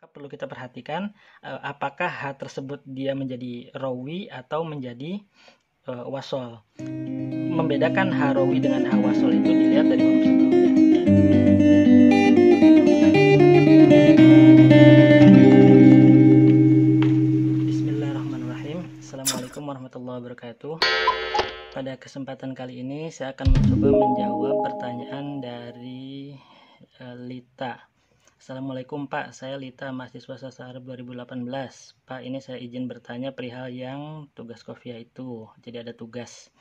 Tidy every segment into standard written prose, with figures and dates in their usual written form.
Maka perlu kita perhatikan apakah H tersebut dia menjadi rawi atau menjadi wasol. Membedakan H rawi dengan H wasol itu dilihat dari huruf sebelumnya. Bismillahirrahmanirrahim. Assalamualaikum warahmatullahi wabarakatuh. Pada kesempatan kali ini saya akan mencoba menjawab pertanyaan dari Lita. Assalamualaikum Pak, saya Lita, mahasiswa sastra Arab 2018. Pak, ini saya izin bertanya perihal yang tugas kofiah itu. Jadi ada tugas.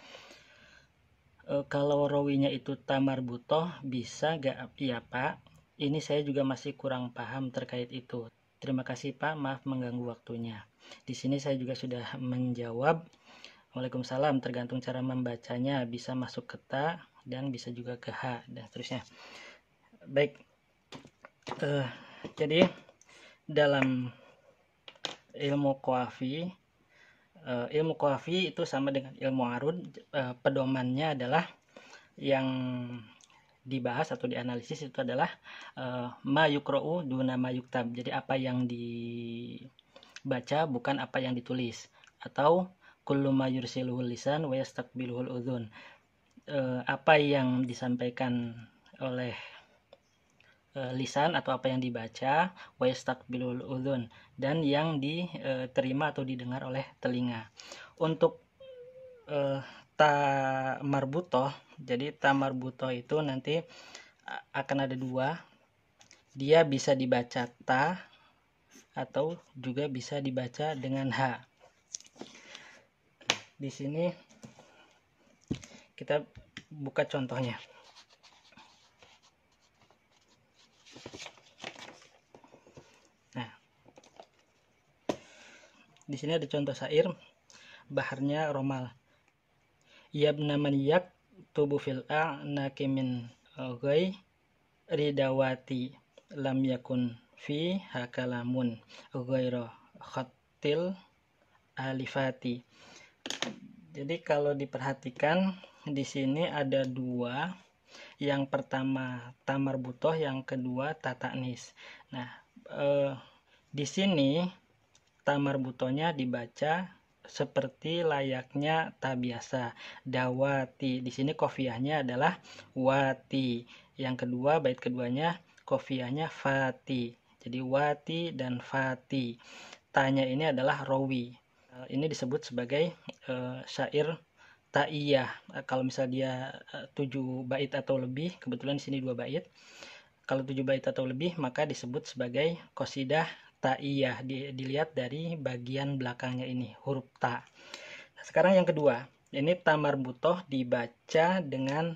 Kalau rawinya itu tamar butoh, bisa gak? Iya Pak, ini saya juga masih kurang paham terkait itu. Terima kasih Pak, maaf mengganggu waktunya. Di sini saya juga sudah menjawab. Waalaikumsalam, tergantung cara membacanya, bisa masuk ke ta dan bisa juga ke ha dan seterusnya. Baik. Jadi dalam ilmu qawafi itu sama dengan ilmu arud. Pedomannya adalah yang dibahas atau dianalisis itu adalah ma yukra'u duna ma yuktab. Jadi apa yang dibaca bukan apa yang ditulis, atau kullu ma yursiluhul lisan wa yastaqbiluhul udhun. Apa yang disampaikan oleh lisan atau apa yang dibaca, wa yastaqbilul udhun, dan yang diterima atau didengar oleh telinga. Untuk ta marbutoh, jadi ta marbutoh itu nanti akan ada dua. Dia bisa dibaca ta atau juga bisa dibaca dengan ha. Di sini kita buka contohnya. Di sini ada contoh syair baharnya Romal. Yabna man yaktubu fil a'naqi min ridawati lam yakun fi hakalamun ghairu khatil alifati. Jadi kalau diperhatikan di sini ada dua. Yang pertama tamar butoh, yang kedua tatanis. Nah, di sini tamar butohnya dibaca seperti layaknya ta biasa, dawati. Di sini kofiahnya adalah wati. Yang kedua, bait keduanya kofiahnya fati. Jadi wati dan fati. Tanya ini adalah rawi. Ini disebut sebagai syair ta'iyah. Kalau misalnya dia 7 bait atau lebih, kebetulan di sini 2 bait. Kalau 7 bait atau lebih, maka disebut sebagai qasidah ta'iyah. Dilihat dari bagian belakangnya ini, huruf ta. Sekarang yang kedua, ini ta marbutoh dibaca dengan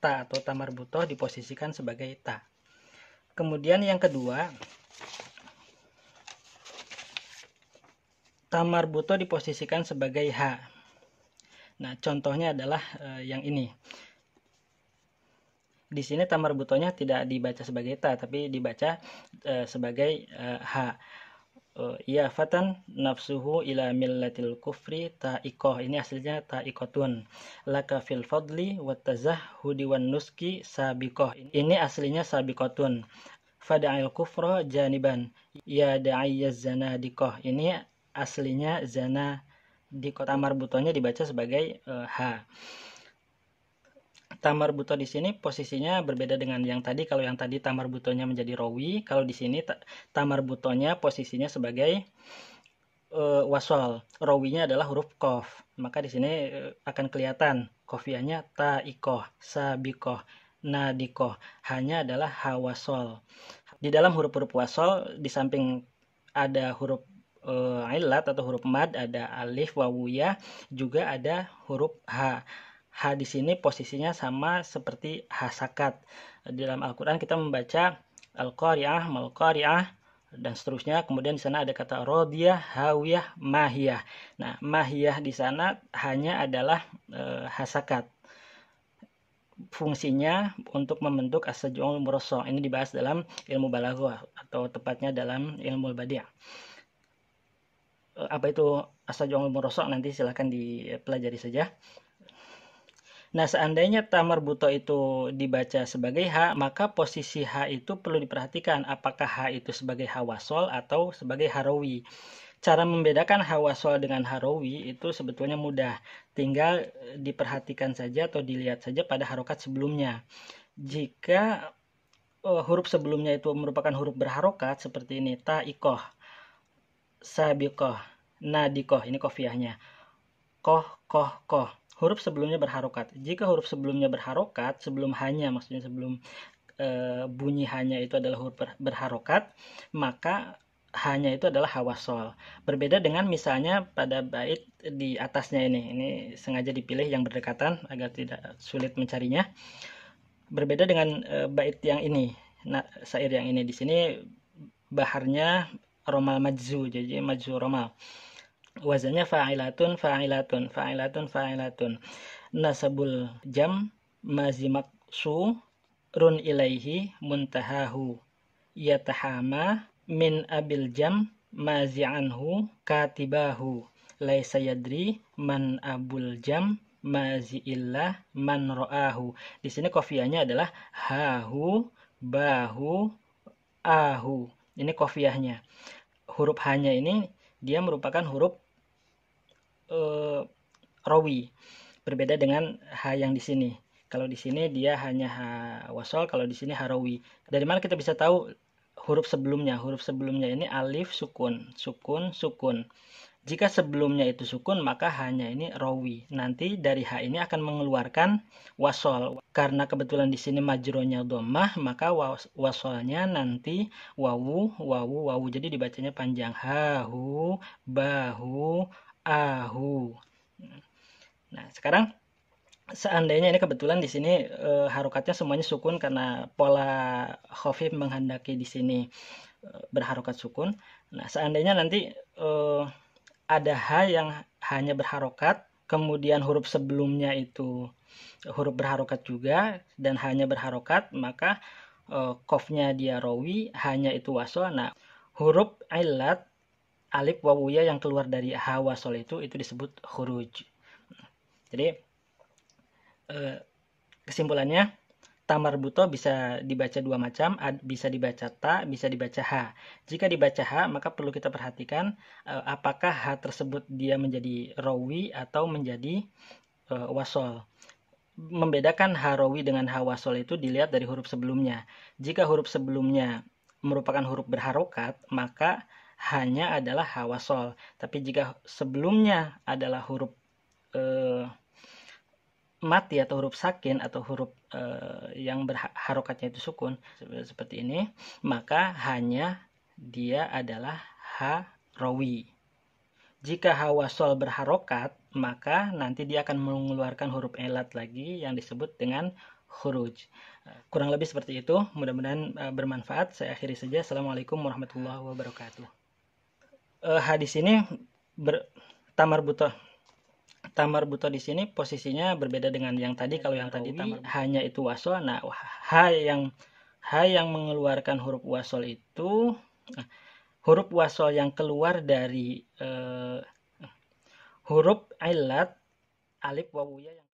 ta, atau ta marbutoh diposisikan sebagai ta. Kemudian yang kedua, ta marbutoh diposisikan sebagai ha. Nah, contohnya adalah yang ini. Di sini ta marbutohnya tidak dibaca sebagai ta, tapi dibaca sebagai ha. Ya fatan nafsuhu ila millatil kufri ta'iqoh. Ini aslinya ta'iqotun. Laka fil fadli wa tazahhudi wan nuski sabiqoh. Ini aslinya sabiqotun. Fada'il kufra janiban. Ya da'iyyaz zanadiqoh. Ini aslinya zanadiqoh. Ta marbutohnya dibaca sebagai ha. Ta marbutoh di sini posisinya berbeda dengan yang tadi. Kalau yang tadi ta marbutohnya menjadi rawi, kalau di sini ta marbutohnya posisinya sebagai wasol. Rawinya adalah huruf qaf. Maka di sini akan kelihatan kofiahnya ta'iqoh, sabiqoh, nadiqoh. Hanya adalah ha wasol. Di dalam huruf-huruf wasol, di samping ada huruf ilat atau huruf mad, ada alif, wawuyah, juga ada huruf ha. Ha di sini posisinya sama seperti ha sakat. Di dalam Al-Quran kita membaca al-qari'ah, mal-qari'ah, dan seterusnya. Kemudian di sana ada kata rodiyah, hawiyah, mahiyah. Nah, mahiyah di sana hanya adalah ha sakat. Fungsinya untuk membentuk as-saj'ul murassah. Ini dibahas dalam ilmu balaghah, atau tepatnya dalam ilmu badi'. Apa itu as-saj'ul murassah? Nanti silahkan dipelajari saja. Nah, seandainya tamarbuto itu dibaca sebagai H, maka posisi H itu perlu diperhatikan apakah H itu sebagai H wasol atau sebagai harawi. Cara membedakan H wasol dengan harawi itu sebetulnya mudah. Tinggal diperhatikan saja atau dilihat saja pada harokat sebelumnya. Jika huruf sebelumnya itu merupakan huruf berharokat seperti ini, taikoh, sabikoh, nadikoh, ini kofiahnya, koh, koh. Huruf sebelumnya berharokat. Jika huruf sebelumnya berharokat, sebelum hanya, maksudnya sebelum bunyi hanya itu adalah huruf berharokat, maka hanya itu adalah hawasol. Berbeda dengan misalnya pada bait di atasnya ini sengaja dipilih yang berdekatan agar tidak sulit mencarinya. Berbeda dengan bait yang ini, syair yang ini. Di sini baharnya romal majzu, jadi majzu romal. Wazannya fa'ilatun, fa'ilatun, fa'ilatun, fa'ilatun. Nasabul jam mazimaksu run ilaihi muntahahu. Yatahama min abil jam mazi'anhu katibahu. Laisa yadri man abul jam mazi'illah man ro'ahu. Di sini kofiahnya adalah hahu, bahu, ahu. Ini kofiahnya. Huruf hanya ini dia merupakan huruf rawi, berbeda dengan H yang di sini. Kalau di sini dia hanya H wasol, kalau di sini H rawi. Dari mana kita bisa tahu huruf sebelumnya? Huruf sebelumnya ini alif sukun, sukun, sukun. Jika sebelumnya itu sukun, maka hanya ini rawi. Nanti dari H ini akan mengeluarkan wasol. Karena kebetulan di sini majronya dhammah, maka wasolnya nanti wawu, wawu, wawu. Jadi dibacanya panjang. Hahu, bahu, ahu. Nah, sekarang seandainya ini kebetulan di sini harokatnya semuanya sukun karena pola khafif menghendaki di sini berharokat sukun. Nah, seandainya nanti ada H yang hanya berharokat, kemudian huruf sebelumnya itu huruf berharokat juga dan hanya berharokat, maka qafnya dia rawi, hanya itu wasol. Nah, huruf illat alif wawuya yang keluar dari H wasol itu disebut khuruj. Jadi kesimpulannya tamarbuto bisa dibaca dua macam, bisa dibaca ta, bisa dibaca H. Jika dibaca H, maka perlu kita perhatikan apakah H tersebut dia menjadi rawi atau menjadi wasol. Membedakan H rawi dengan H wasol itu dilihat dari huruf sebelumnya. Jika huruf sebelumnya merupakan huruf berharokat, maka hanya adalah H wasol. Tapi jika sebelumnya adalah huruf mati atau huruf sakin atau huruf yang berharokatnya itu sukun seperti ini, maka hanya dia adalah H rawi. Jika H wasol berharokat, maka nanti dia akan mengeluarkan huruf elat lagi yang disebut dengan khuruj. Kurang lebih seperti itu. Mudah-mudahan bermanfaat. Saya akhiri saja. Assalamualaikum warahmatullahi wabarakatuh. H di sini tamarbuto di sini posisinya berbeda dengan yang tadi. Kalau yang tadi hanya itu wasol. Nah, H yang mengeluarkan huruf wasol itu huruf wasol yang keluar dari huruf illat alif wawuya yang